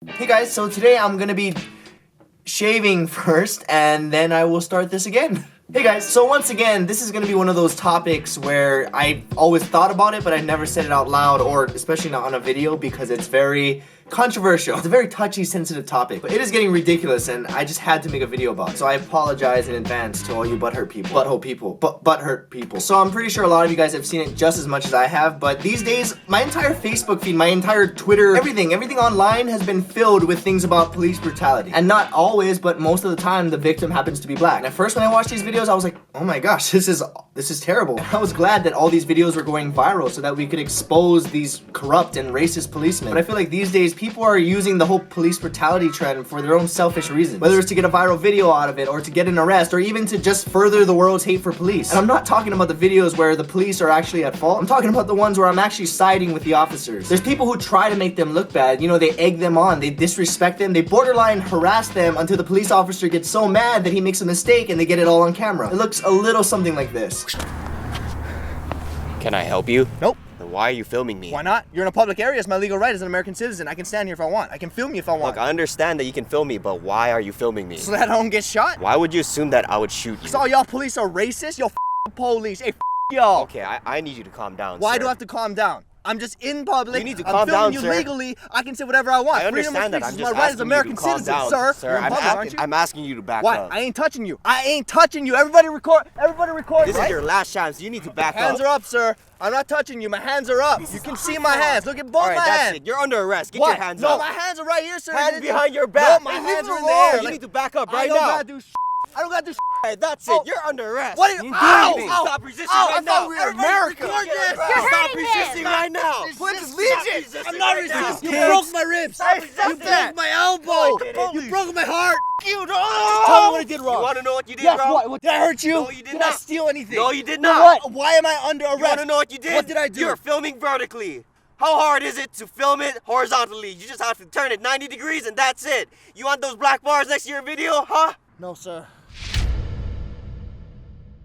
Hey guys, so today I'm gonna be shaving first and then I will start this again. Hey guys, so once again, this is gonna be one of those topics where I always thought about it, but I never said it out loud, or especially not on a video, because it's very controversial. It's a very touchy, sensitive topic, but it is getting ridiculous and I just had to make a video about it. So I apologize in advance to all you butthurt people. So I'm pretty sure a lot of you guys have seen it just as much as I have, but these days, my entire Facebook feed, my entire Twitter, everything online has been filled with things about police brutality. And not always, but most of the time, the victim happens to be black. And at first when I watched these videos, I was like, oh my gosh, this is terrible. And I was glad that all these videos were going viral so that we could expose these corrupt and racist policemen. But I feel like these days, people are using the whole police brutality trend for their own selfish reasons. Whether it's to get a viral video out of it, or to get an arrest, or even to just further the world's hate for police. And I'm not talking about the videos where the police are actually at fault. I'm talking about the ones where I'm actually siding with the officers. There's people who try to make them look bad. You know, they egg them on, they disrespect them, they borderline harass them until the police officer gets so mad that he makes a mistake and they get it all on camera. It looks a little something like this. Can I help you? Nope. Then why are you filming me? Why not? You're in a public area. It's my legal right as an American citizen. I can stand here if I want. I can film you if I want. Look, I understand that you can film me, but why are you filming me? So that I don't get shot? Why would you assume that I would shoot you? Because all y'all police are racist? Yo, police. Hey, y'all. Okay, I need you to calm down, Why sir. do I have to calm down? I'm just in public. You need to I'm calm filming down, you sir. legally. I can say whatever I want. I understand that. Freedom of I'm speech is just my right as asking an American you to calm citizen, down, sir. sir. You're in public, aren't you? I'm asking you to back What? up. I ain't touching you. I ain't touching you. Everybody record. Everybody record. This right? is your last chance. You need to back up. Hands are up, sir. I'm not touching you. My hands are up. You can see my hands. Look at both All right, my that's hands. it. You're under arrest. Get What? your hands no, up. my hands are right here, sir. Hands behind your back. No, my Leave hands me are in the alone. air. You need to back up I right don't now. gotta do I don't gotta do All right, that's Oh. it. You're under arrest. What is- You Ow! do Ow! Stop resisting Ow! right I now. thought we were America. Stop hurting resisting him. right now. Pledge Stop allegiance. resisting I'm not right now. resisting. You broke my ribs. You broke my elbow. You broke my heart. You Tell me what I did wrong. You want to know what you did Yes, wrong? what? Did I hurt you? No, you did I not. steal anything? No, you did Then not. What? Why am I under arrest? You want to know what you did? What did I do? You're filming vertically. How hard is it to film it horizontally? You just have to turn it 90 degrees and that's it. You want those black bars next to your video, huh? No, sir.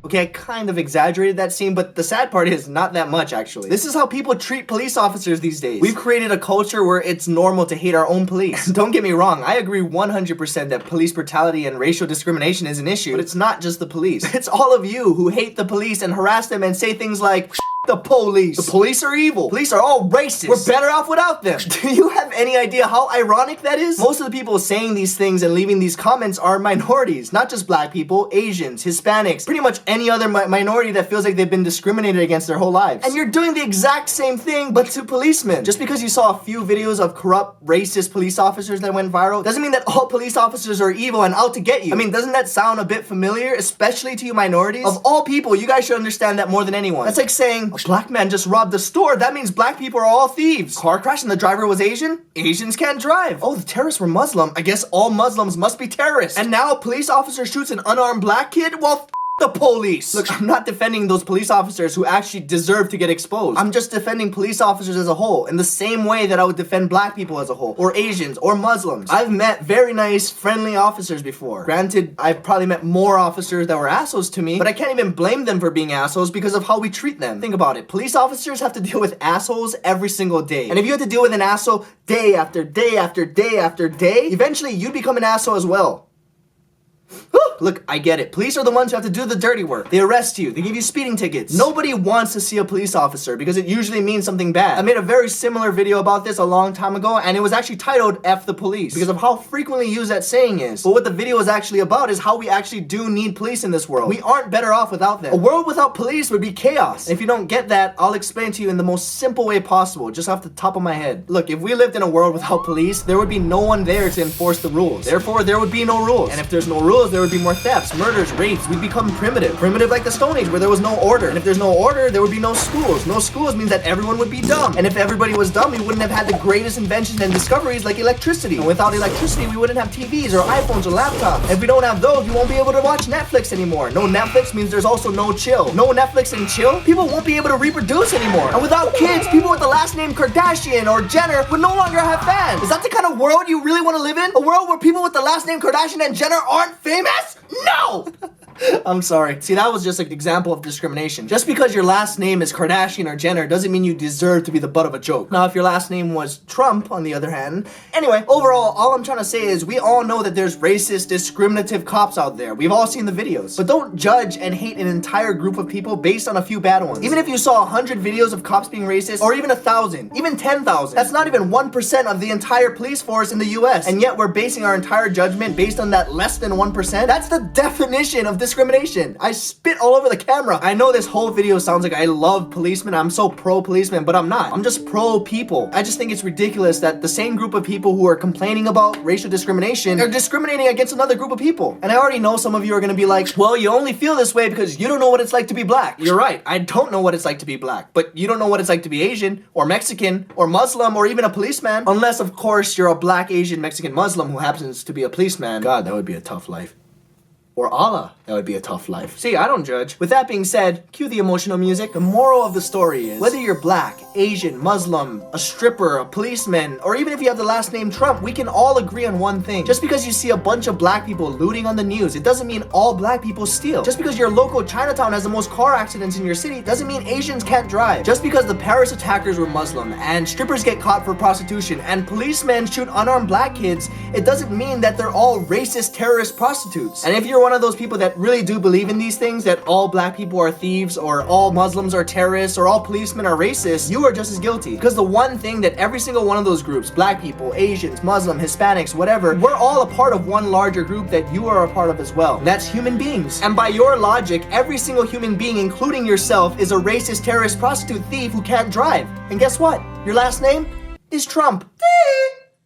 Okay, I kind of exaggerated that scene, but the sad part is not that much, actually. This is how people treat police officers these days. We've created a culture where it's normal to hate our own police. Don't get me wrong, I agree 100% that police brutality and racial discrimination is an issue, but it's not just the police. It's all of you who hate the police and harass them and say things like, the police. The police are evil. Police are all racist. We're better off without them. Do you have any idea how ironic that is? Most of the people saying these things and leaving these comments are minorities, not just black people, Asians, Hispanics, pretty much any other minority that feels like they've been discriminated against their whole lives. And you're doing the exact same thing, but to policemen. Just because you saw a few videos of corrupt, racist police officers that went viral, doesn't mean that all police officers are evil and out to get you. I mean, doesn't that sound a bit familiar, especially to you minorities? Of all people, you guys should understand that more than anyone. That's like saying, a black man just robbed the store. That means black people are all thieves. Car crash and the driver was Asian? Asians can't drive. Oh, the terrorists were Muslim. I guess all Muslims must be terrorists. And now a police officer shoots an unarmed black kid? Well, the police. Look, I'm not defending those police officers who actually deserve to get exposed. I'm just defending police officers as a whole, in the same way that I would defend black people as a whole, or Asians, or Muslims. I've met very nice, friendly officers before. Granted, I've probably met more officers that were assholes to me, but I can't even blame them for being assholes because of how we treat them. Think about it. Police officers have to deal with assholes every single day. And if you have to deal with an asshole day after day after day after day, eventually you become an asshole as well. Look, I get it. Police are the ones who have to do the dirty work. They arrest you. They give you speeding tickets. Nobody wants to see a police officer because it usually means something bad. I made a very similar video about this a long time ago, and it was actually titled F the Police because of how frequently used that saying is. But what the video is actually about is how we actually do need police in this world. We aren't better off without them. A world without police would be chaos. And if you don't get that, I'll explain to you in the most simple way possible, just off the top of my head. Look, if we lived in a world without police, there would be no one there to enforce the rules. Therefore, there would be no rules. And if there's no rules, there would be more thefts, murders, rapes. We'd become primitive. Primitive like the Stone Age where there was no order. And if there's no order, there would be no schools. No schools means that everyone would be dumb. And if everybody was dumb, we wouldn't have had the greatest inventions and discoveries like electricity. And without electricity, we wouldn't have TVs or iPhones or laptops. And if we don't have those, we won't be able to watch Netflix anymore. No Netflix means there's also no chill. No Netflix and chill, people won't be able to reproduce anymore. And without kids, people with the last name Kardashian or Jenner would no longer have fans. Is that the kind of world you really want to live in? A world where people with the last name Kardashian and Jenner aren't famous? No! I'm sorry. See, that was just an example of discrimination. Just because your last name is Kardashian or Jenner doesn't mean you deserve to be the butt of a joke. Now, if your last name was Trump, on the other hand. Anyway, overall, all I'm trying to say is we all know that there's racist, discriminative cops out there. We've all seen the videos. But don't judge and hate an entire group of people based on a few bad ones. Even if you saw 100 videos of cops being racist, or even 1,000, even 10,000, that's not even 1% of the entire police force in the US. And yet we're basing our entire judgment based on that less than 1%? That's the definition of discrimination. I spit all over the camera. I know this whole video sounds like I love policemen. I'm so pro policemen, but I'm not. I'm just pro people. I just think it's ridiculous that the same group of people who are complaining about racial discrimination are discriminating against another group of people. And I already know some of you are gonna be like, well, you only feel this way because you don't know what it's like to be black. You're right. I don't know what it's like to be black, but you don't know what it's like to be Asian or Mexican or Muslim or even a policeman. Unless, of course, you're a black, Asian, Mexican, Muslim who happens to be a policeman. God, that would be a tough life. Or Allah, that would be a tough life. See, I don't judge. With that being said, cue the emotional music. The moral of the story is, whether you're black, Asian, Muslim, a stripper, a policeman, or even if you have the last name Trump, we can all agree on one thing. Just because you see a bunch of black people looting on the news, it doesn't mean all black people steal. Just because your local Chinatown has the most car accidents in your city, doesn't mean Asians can't drive. Just because the Paris attackers were Muslim, and strippers get caught for prostitution, and policemen shoot unarmed black kids, it doesn't mean that they're all racist terrorist prostitutes. And if you're one of those people that really do believe in these things, that all black people are thieves, or all Muslims are terrorists, or all policemen are racist, you are just as guilty. Because the one thing that every single one of those groups, black people, Asians, Muslim, Hispanics, whatever, we're all a part of one larger group that you are a part of as well. And that's human beings. And by your logic, every single human being, including yourself, is a racist, terrorist, prostitute, thief who can't drive. And guess what? Your last name is Trump.